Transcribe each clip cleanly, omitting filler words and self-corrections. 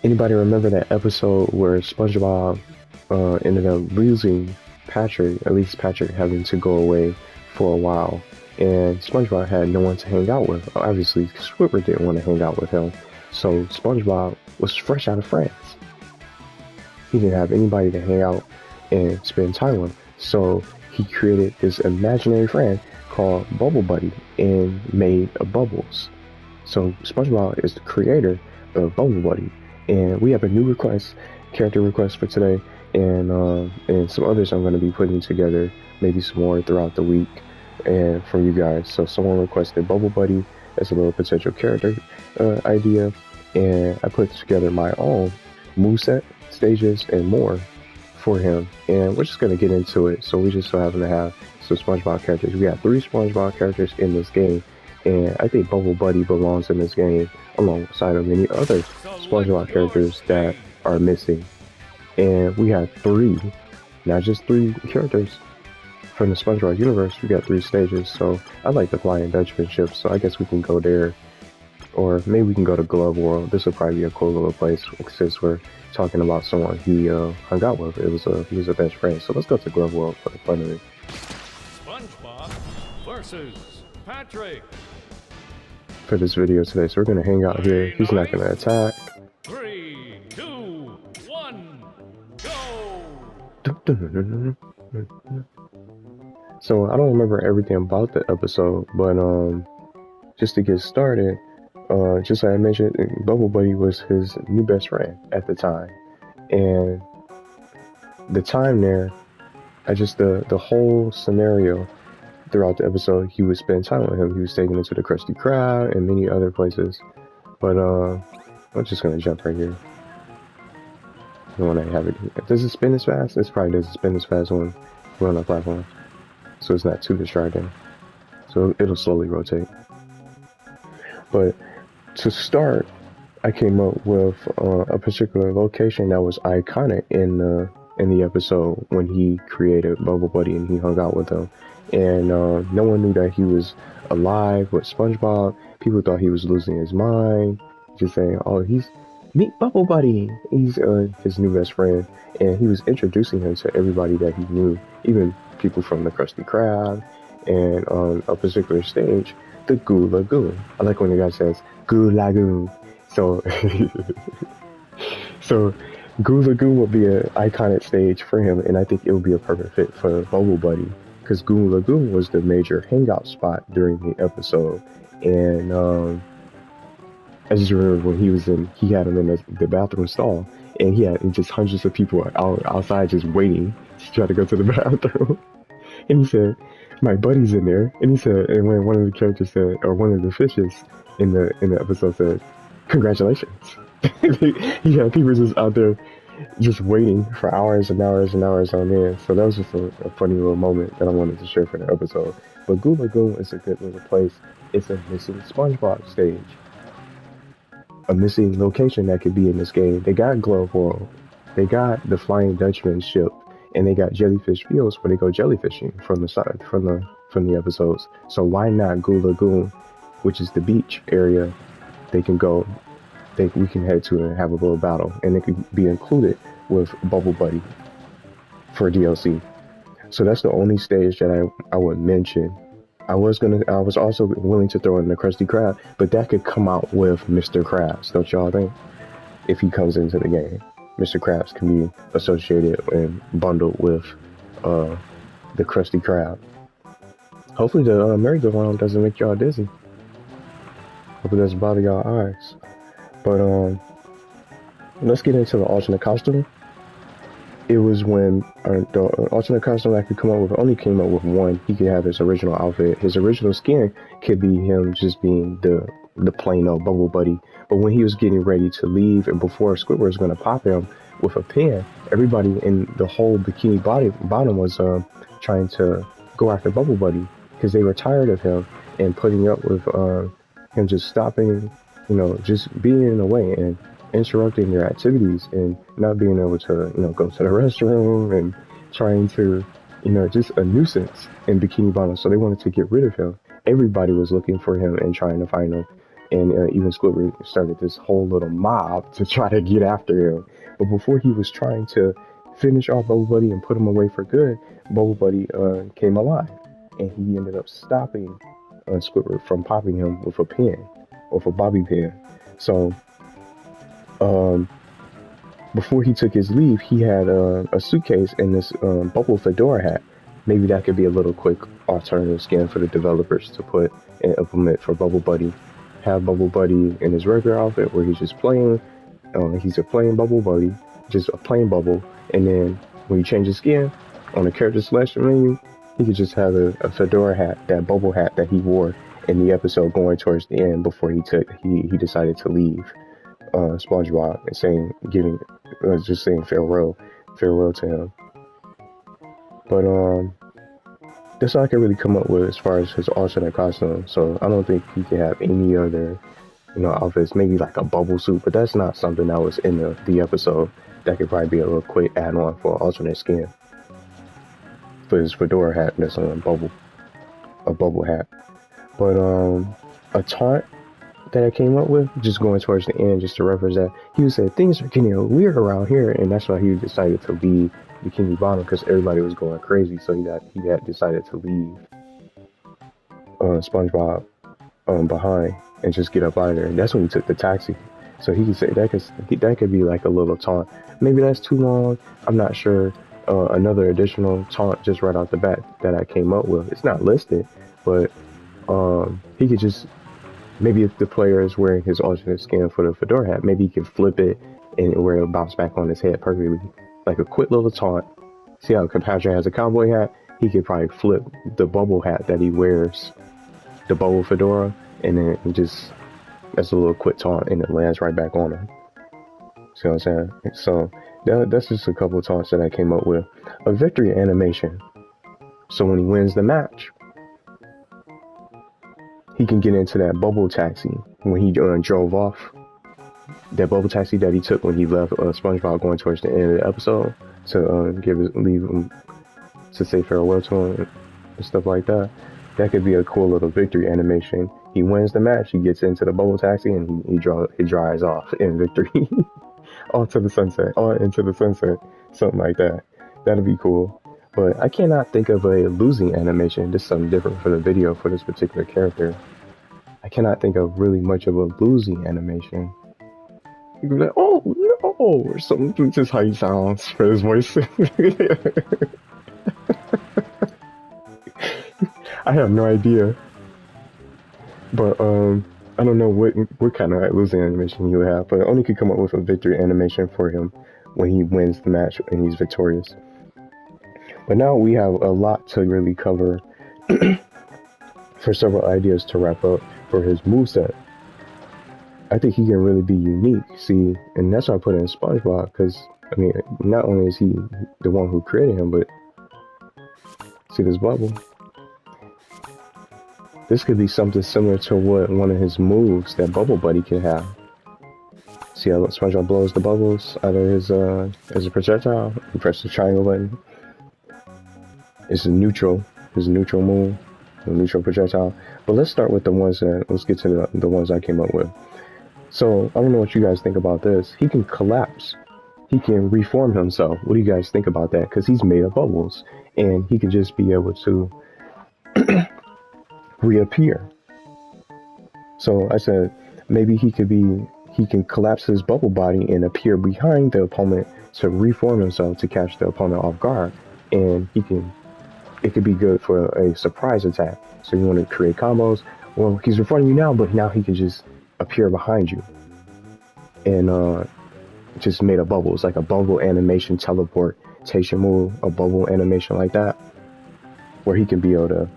Anybody remember that episode where SpongeBob ended up losing Patrick, at least Patrick having to go away for a while, and SpongeBob had no one to hang out with. Obviously, Squidward didn't want to hang out with him, so SpongeBob was fresh out of France. He didn't have anybody to hang out and spend time with, so he created this imaginary friend called Bubble Buddy and made a Bubbles. So SpongeBob is the creator of Bubble Buddy, and we have a new character request for today, and some others I'm going to be putting together, maybe some more throughout the week, and for you guys. So someone requested Bubble Buddy as a little potential character idea, and I put together my own moveset, stages, and more for him, and we're just going to get into it. So we just so happen to have some SpongeBob characters. We got 3 SpongeBob characters in this game, and I think Bubble Buddy belongs in this game alongside of many other SpongeBob characters that are missing. And we have 3, not just 3 characters from the SpongeBob universe. We got 3 stages. So I like the Flying Dutchman ship, so I guess we can go there, or maybe we can go to Glove World. This would probably be a cool little place since we're talking about someone he hung out with. He was a best friend. So let's go to Glove World for the fun of it. SpongeBob versus Patrick. For this video today, so we're gonna hang out here. He's not gonna attack. 3, 2, 1, go! So I don't remember everything about the episode, but just to get started, just like I mentioned, Bubble Buddy was his new best friend at the time, and the time there, the whole scenario throughout the episode, he would spend time with him. He was taken into the Krusty Krab and many other places. But I'm just gonna jump right here. The one I have it. Does it spin as fast? It probably doesn't spin as fast when we're on the platform, so it's not too distracting. So it'll slowly rotate. But to start, I came up with a particular location that was iconic in the episode when he created Bubble Buddy and he hung out with him. And no one knew that he was alive with SpongeBob. People thought he was losing his mind, just saying, "Oh, meet Bubble Buddy. He's his new best friend," and he was introducing him to everybody that he knew, even people from the Krusty Krab, and on a particular stage, the Goo Lagoon. I like when the guy says Goo Lagoon. So, so Goo Lagoon will be an iconic stage for him, and I think it will be a perfect fit for Bubble Buddy, because Goo Lagoon was the major hangout spot during the episode. And I just remember when he had him in the bathroom stall, and he had just hundreds of people outside just waiting to try to go to the bathroom. And he said, "My buddy's in there." And he said, and when one of the characters said, or one of the fishes in the episode said, "Congratulations." He had people just out there just waiting for hours and hours and hours on end. So that was just a funny little moment that I wanted to share for the episode. But Goo Lagoon is a good little place. It's a missing SpongeBob stage, a missing location that could be in this game. They got Glove World, they got the Flying Dutchman ship, and they got Jellyfish Fields where they go jellyfishing from the episodes. So why not Goo Lagoon, which is the beach area? They can go. We can head to and have a little battle, and it could be included with Bubble Buddy for DLC. So that's the only stage that I would mention. I was also willing to throw in the Krusty Krab, but that could come out with Mr. Krabs, don't y'all think? If he comes into the game, Mr. Krabs can be associated and bundled with the Krusty Krab. Hopefully the merry-go-round doesn't make y'all dizzy. Hope it doesn't bother y'all eyes. But let's get into the alternate costume. It was when the alternate costume I could come up with only came up with one. He could have his original outfit. His original skin could be him just being the plain old Bubble Buddy. But when he was getting ready to leave, and before Squidward was going to pop him with a pen, everybody in the whole Bikini Bottom was trying to go after Bubble Buddy because they were tired of him and putting up with him just stopping, just being in the way and interrupting their activities and not being able to, go to the restroom and trying to, just a nuisance in Bikini Bottom. So they wanted to get rid of him. Everybody was looking for him and trying to find him. and even Squidward started this whole little mob to try to get after him. But before he was trying to finish off Bubble Buddy and put him away for good, Bubble Buddy came alive, and he ended up stopping Squidward from popping him with a pin, with a bobby pin. So um, before he took his leave, he had a suitcase and this bubble Fedora hat. Maybe that could be a little quick alternative skin for the developers to put and implement for Bubble Buddy. Have Bubble Buddy in his regular outfit where he's just playing. He's a plain Bubble Buddy, just a plain Bubble. And then when you change his skin on the character selection menu, he could just have a Fedora hat, that bubble hat that he wore in the episode going towards the end before he decided to leave SpongeBob and just saying farewell to him. But that's all I can really come up with as far as his alternate costume. So I don't think he could have any other, outfits. Maybe like a bubble suit, but that's not something that was in the episode. That could probably be a little quick add-on for alternate skin for his Fedora hat. That's a bubble hat. But a taunt that I came up with, just going towards the end, just to reference that, he said things are getting weird around here, and that's why he decided to leave Bikini Bottom, because everybody was going crazy. So he had decided to leave SpongeBob behind and just get up out of there. And that's when he took the taxi. So he could say that could be like a little taunt. Maybe that's too long. I'm not sure. Another additional taunt just right off the bat that I came up with. It's not listed, but he could just, maybe if the player is wearing his alternate skin for the Fedora hat, maybe he can flip it and where it'll bounce back on his head perfectly. Like a quick little taunt. See how Patrick has a cowboy hat? He could probably flip the bubble hat that he wears, the bubble fedora, and then that's a little quick taunt and it lands right back on him. See what I'm saying? So that's just a couple of taunts that I came up with. A victory animation. So when he wins the match, he can get into that bubble taxi when he drove off. That bubble taxi that he took when he left SpongeBob going towards the end of the episode to leave him to say farewell to him and stuff like that. That could be a cool little victory animation. He wins the match, he gets into the bubble taxi, and he dries off in victory. Off to the sunset, on into the sunset, something like that. That'd be cool. But I cannot think of a losing animation. This is something different for the video for this particular character. I cannot think of really much of a losing animation. You be like, oh no, or something, just how he sounds for his voice. I have no idea. But I don't know what kind of losing animation you have, but I only could come up with a victory animation for him when he wins the match and he's victorious. But now we have a lot to really cover for several ideas to wrap up for his moveset. I think he can really be unique, see, and that's why I put in SpongeBob, because, I mean, not only is he the one who created him, but see this bubble? This could be something similar to what one of his moves that Bubble Buddy can have. See how SpongeBob blows the bubbles out of his as a projectile? He presses the triangle button. It's his neutral move, the neutral projectile. But let's start with let's get to the ones I came up with. So, I don't know what you guys think about this. He can collapse. He can reform himself. What do you guys think about that? Because he's made of bubbles. And he can just be able to reappear. So, I said, maybe he can collapse his bubble body and appear behind the opponent to reform himself to catch the opponent off guard. And it could be good for a surprise attack. So, you want to create combos. Well, he's in front of you now, but now he can just appear behind you and just made of bubbles, like a bubble animation teleportation move, a bubble animation like that, where he can be able to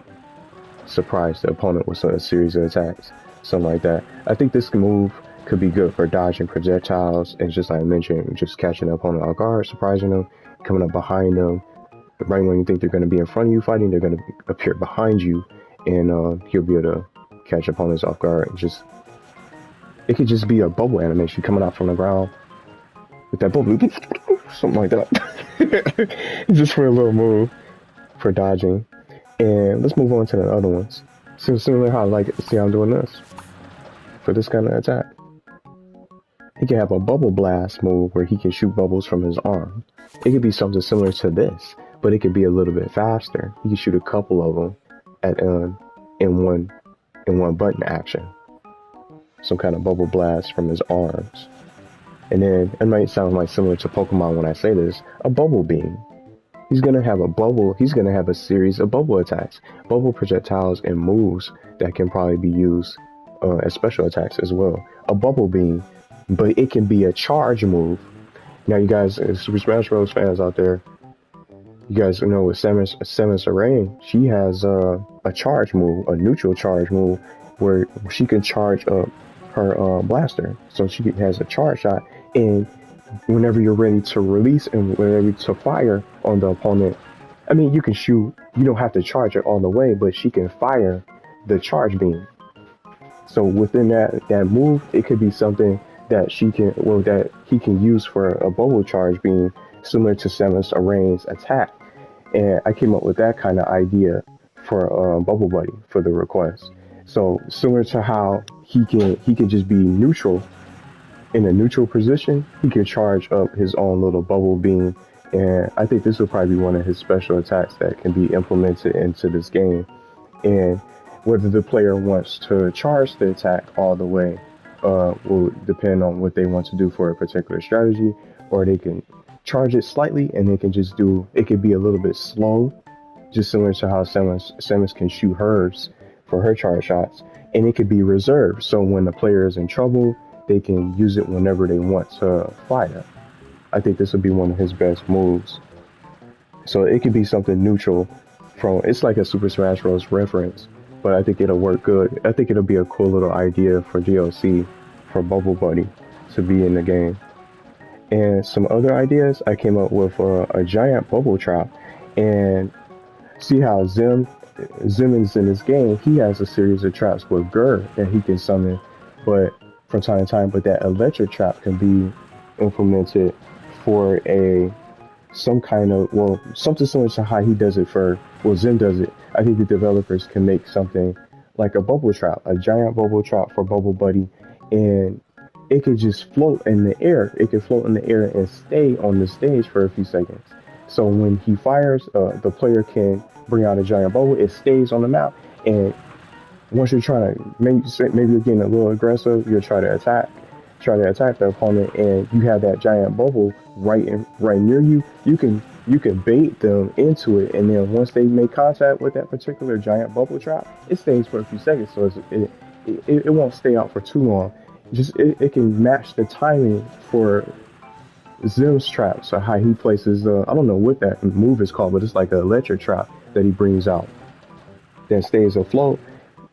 surprise the opponent with a series of attacks, something like that. I think this move could be good for dodging projectiles and, just like I mentioned, just catching the opponent off guard, surprising them, coming up behind them. Right when you think they're going to be in front of you fighting, they're going to appear behind you, and you'll be able to catch opponents off guard. It could just be a bubble animation coming out from the ground with that bubble, something like that. Just for a little move for dodging. And let's move on to the other ones. So similar how I like it. See how I'm doing this? for this kind of attack. He can have a bubble blast move where he can shoot bubbles from his arm. It could be something similar to this, but it could be a little bit faster. He can shoot a couple of them at in one button action. Some kind of bubble blast from his arms. And then it might sound like similar to Pokemon when I say this, a bubble beam. He's gonna have a bubble. He's gonna have a series of bubble attacks, bubble projectiles, and moves that can probably be used as special attacks as well. A bubble beam, but it can be a charge move. Now, you guys, Super Smash Bros. Fans out there, you guys know with Samus Aran, she has a charge move, a neutral charge move, where she can charge up her blaster. So she has a charge shot, and whenever you're ready to release and whenever to fire on the opponent, I mean, you can shoot, you don't have to charge it all the way, but she can fire the charge beam. So within that move, it could be something that that he can use for a bubble charge beam, similar to Samus Aran's attack. And I came up with that kind of idea for Bubble Buddy for the request. So similar to how he can just be neutral. In a neutral position, he can charge up his own little bubble beam, and I think this will probably be one of his special attacks that can be implemented into this game. And whether the player wants to charge the attack all the way will depend on what they want to do for a particular strategy, or they can charge it slightly and they can just do, it could be a little bit slow, just similar to how Samus can shoot hers for her charge shots, and it could be reserved, so when the player is in trouble, they can use it whenever they want to fire. I think this would be one of his best moves. So it could be something neutral it's like a Super Smash Bros. Reference, but I think it'll work good. I think it'll be a cool little idea for DLC for Bubble Buddy to be in the game. And some other ideas, I came up with a giant bubble trap, and see how Zim is in this game. He has a series of traps with Gur that he can summon, but from time to time, but that electric trap can be implemented for some kind of, well, something similar to how he does it Zim does it. I think the developers can make something like a bubble trap, a giant bubble trap for Bubble Buddy, and it could just float in the air. It could float in the air and stay on the stage for a few seconds. So when he fires, the player can bring out a giant bubble. It stays on the map, and once you're trying to, maybe you're getting a little aggressive, you'll try to attack the opponent, and you have that giant bubble right near you. You can bait them into it, and then once they make contact with that particular giant bubble trap, it stays for a few seconds, so it won't stay out for too long. It can match the timing for Zim's trap, so how he places I don't know what that move is called, but it's like an electric trap that he brings out that stays afloat.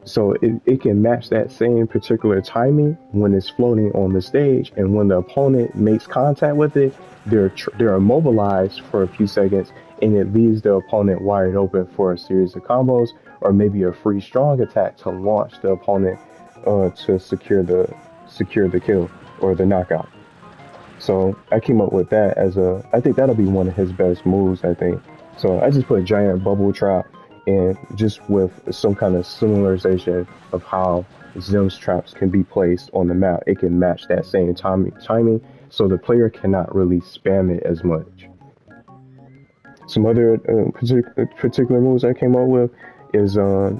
So it can match that same particular timing when it's floating on the stage, and when the opponent makes contact with it, they're immobilized for a few seconds, and it leaves the opponent wide open for a series of combos, or maybe a free strong attack to launch the opponent to secure the kill or the knockout. So I came up with that I think that'll be one of his best moves, I think. So I just put a giant bubble trap, and just with some kind of similarization of how Zim's traps can be placed on the map, it can match that same timing, so the player cannot really spam it as much. Some other particular moves I came up with is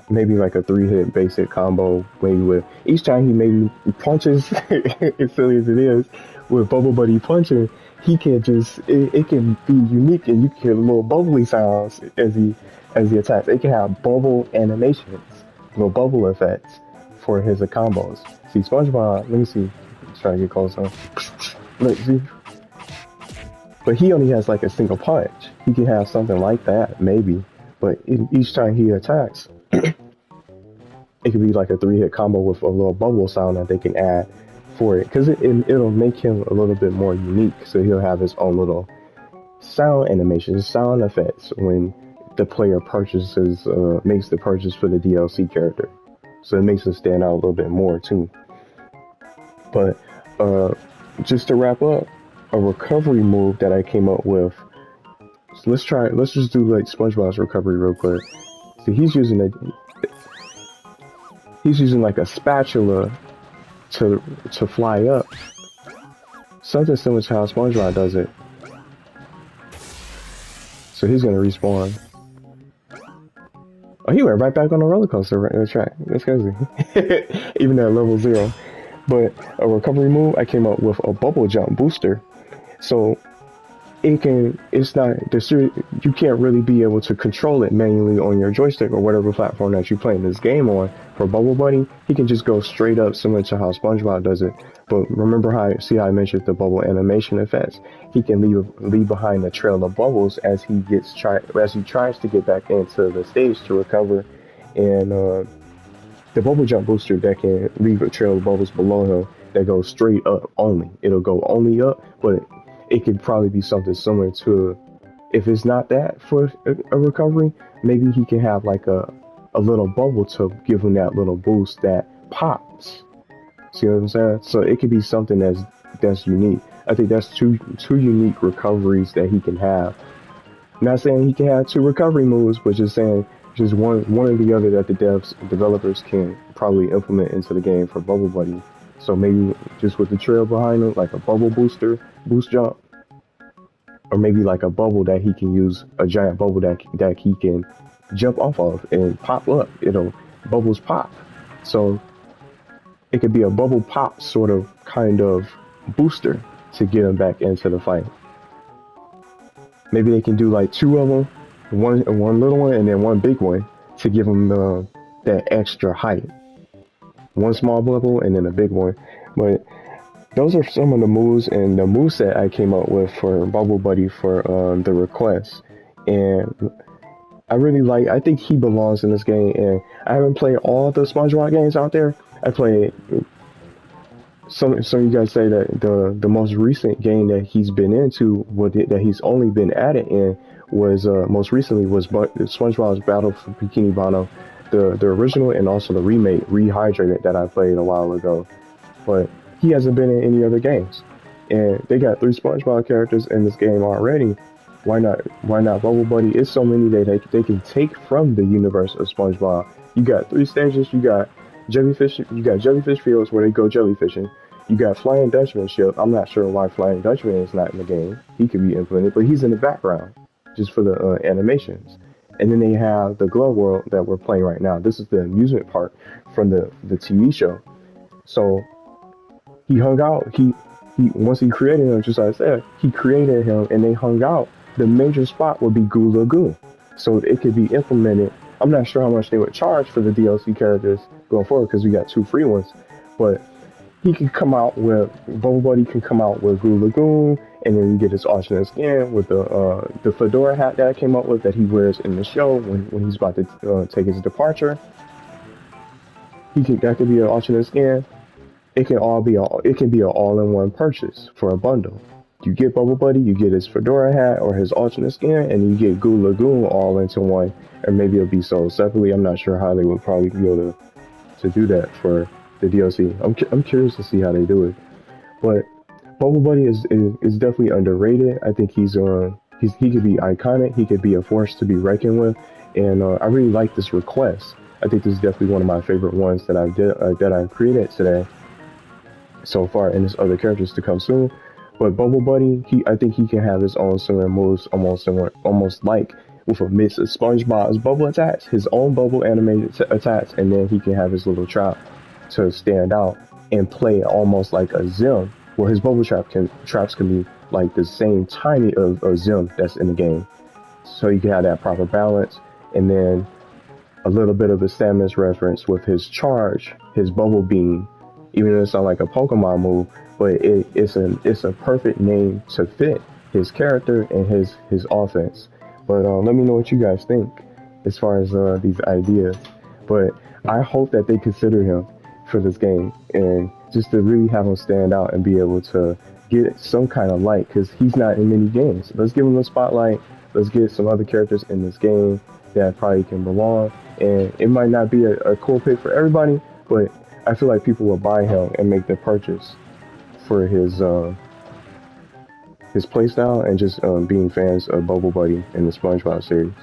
maybe like a 3-hit basic combo, maybe with each time he maybe punches, as silly as it is, with Bubble Buddy punching, he can just, it can be unique, and you can hear little bubbly sounds as he attacks. It can have bubble animations, little bubble effects for his combos. See, Spongebob, let me see, let's try to get closer. Look, see? But he only has like a single punch. He can have something like that, maybe. But each time he attacks, it could be like a 3-hit combo with a little bubble sound that they can add for it, because it'll make him a little bit more unique. So he'll have his own little sound animations, sound effects when the player makes the purchase for the DLC character. So it makes it stand out a little bit more too. But just to wrap up, a recovery move that I came up with. So let's just do like SpongeBob's recovery real quick. See, he's using like a spatula to fly up. Something similar to how Spongebob does it. So he's gonna respawn. Oh, he went right back on the roller coaster track. That's crazy. Even at level 0. But a recovery move, I came up with a bubble jump booster. So it's not, you can't really be able to control it manually on your joystick or whatever platform that you're playing this game on. For Bubble Buddy, he can just go straight up similar to how SpongeBob does it. But remember how I mentioned the bubble animation effects? He can leave behind a trail of bubbles as he tries to get back into the stage to recover. And the bubble jump booster that can leave a trail of bubbles below him that goes straight up only. It'll go only up, but it could probably be something similar to, if it's not that for a recovery, maybe he can have like a little bubble to give him that little boost that pops. See what I'm saying? So it could be something that's unique. I think that's two unique recoveries that he can have. Not saying he can have 2 recovery moves, but just saying just one or the other that the developers can probably implement into the game for Bubble Buddy. So maybe just with the trail behind him, like a bubble boost jump, or maybe like a bubble that he can use, a giant bubble that he can jump off of and pop up. Bubbles pop. So it could be a bubble pop sort of kind of booster to get him back into the fight. Maybe they can do like 2 of them, one little one and then one big one to give him that extra height. One small bubble and then a big one. But those are some of the moves and the moveset I came up with for Bubble Buddy for the request. And I think he belongs in this game. And I haven't played all the SpongeBob games out there. I played some of you guys say that the most recent game that he's been into, that he's only been at it in, was most recently was SpongeBob's Battle for Bikini Bottom, the original and also the remake Rehydrated that I played a while ago. But he hasn't been in any other games, and they got 3 SpongeBob characters in this game already. Why not Bubble Buddy? It's so many that they can take from the universe of SpongeBob. You got 3 stages. You got jellyfish fields where they go jellyfishing. You got Flying Dutchman ship. I'm not sure why Flying Dutchman is not in the game. He could be implemented, but he's in the background just for the animations. And then they have the Glow World that we're playing right now. This is the amusement park from the TV show. So he hung out. He once he created him, just like I said, he created him and they hung out. The major spot would be Goo Lagoon. So it could be implemented. I'm not sure how much they would charge for the DLC characters going forward because we got 2 free ones. But he can come out with, Bubble Buddy can come out with Goo Lagoon, and then you get his alternate skin with the Fedora hat that I came up with that he wears in the show when he's about to take his departure. That could be an alternate skin. It can be an all-in-one purchase for a bundle. You get Bubble Buddy, you get his Fedora hat or his alternate skin, and you get Goo Lagoon all into one. Or maybe it'll be sold separately. I'm not sure how they would probably be able to do that for the DLC. I'm curious to see how they do it. But Bubble Buddy is definitely underrated. I think he could be iconic. He could be a force to be reckoned with. And I really like this request. I think this is definitely one of my favorite ones that I've created today so far, and there's other characters to come soon. But Bubble Buddy, I think he can have his own similar moves, almost like with a mix of SpongeBob's bubble attacks, his own bubble animated attacks, and then he can have his little trap to stand out and play almost like a Zim, where his bubble traps can be like the same tiny of Zim that's in the game. So you can have that proper balance, and then a little bit of a Samus reference with his charge, his bubble beam. Even though it sounds like a Pokemon move, but it's a perfect name to fit his character and his offense. But let me know what you guys think as far as these ideas. But I hope that they consider him for this game, and just to really have him stand out and be able to get some kind of light, because he's not in many games. Let's give him a spotlight. Let's get some other characters in this game that probably can belong. And it might not be a cool pick for everybody, but I feel like people will buy him and make the purchase for his playstyle and just being fans of Bubble Buddy in the SpongeBob series.